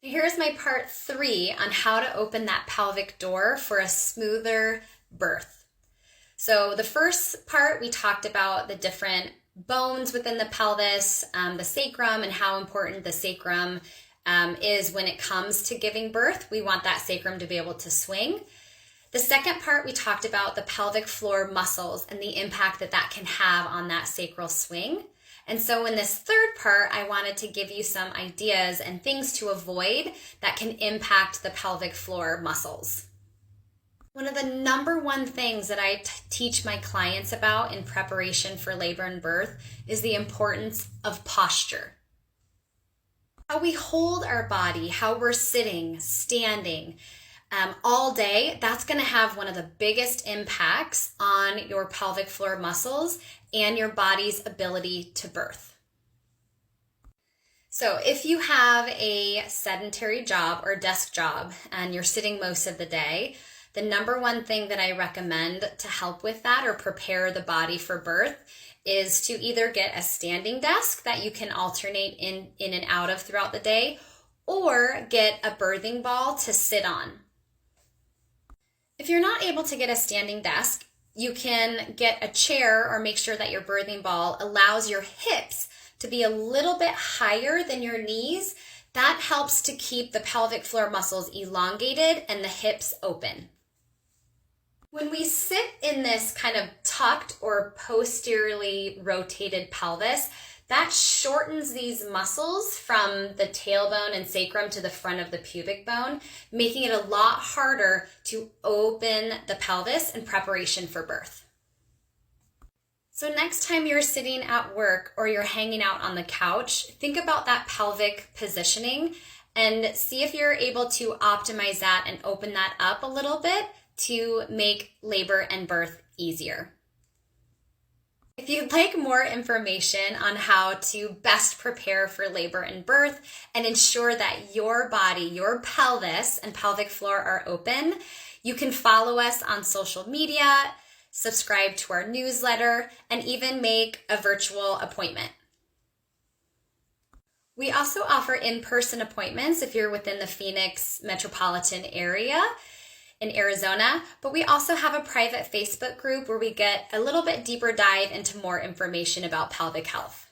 Here's my part 3 on how to open that pelvic door for a smoother birth. So the first part, we talked about the different bones within the pelvis, the sacrum, and how important the sacrum is when it comes to giving birth. We want that sacrum to be able to swing. The second part, we talked about the pelvic floor muscles and the impact that that can have on that sacral swing. And so in this third part, I wanted to give you some ideas and things to avoid that can impact the pelvic floor muscles. One of the number one things that I teach my clients about in preparation for labor and birth is the importance of posture. How we hold our body, how we're sitting, standing, all day, that's going to have one of the biggest impacts on your pelvic floor muscles and your body's ability to birth. So if you have a sedentary job or desk job and you're sitting most of the day, the number one thing that I recommend to help with that or prepare the body for birth is to either get a standing desk that you can alternate in and out of throughout the day, or get a birthing ball to sit on. If you're not able to get a standing desk, you can get a chair or make sure that your birthing ball allows your hips to be a little bit higher than your knees. That helps to keep the pelvic floor muscles elongated and the hips open. When we sit in this kind of tucked or posteriorly rotated pelvis, that shortens these muscles from the tailbone and sacrum to the front of the pubic bone, making it a lot harder to open the pelvis in preparation for birth. So next time you're sitting at work or you're hanging out on the couch, think about that pelvic positioning and see if you're able to optimize that and open that up a little bit to make labor and birth easier. If you'd like more information on how to best prepare for labor and birth and ensure that your body, your pelvis and pelvic floor are open, you can follow us on social media, subscribe to our newsletter, and even make a virtual appointment. We also offer in-person appointments if you're within the Phoenix metropolitan area in Arizona, but we also have a private Facebook group where we get a little bit deeper dive into more information about pelvic health.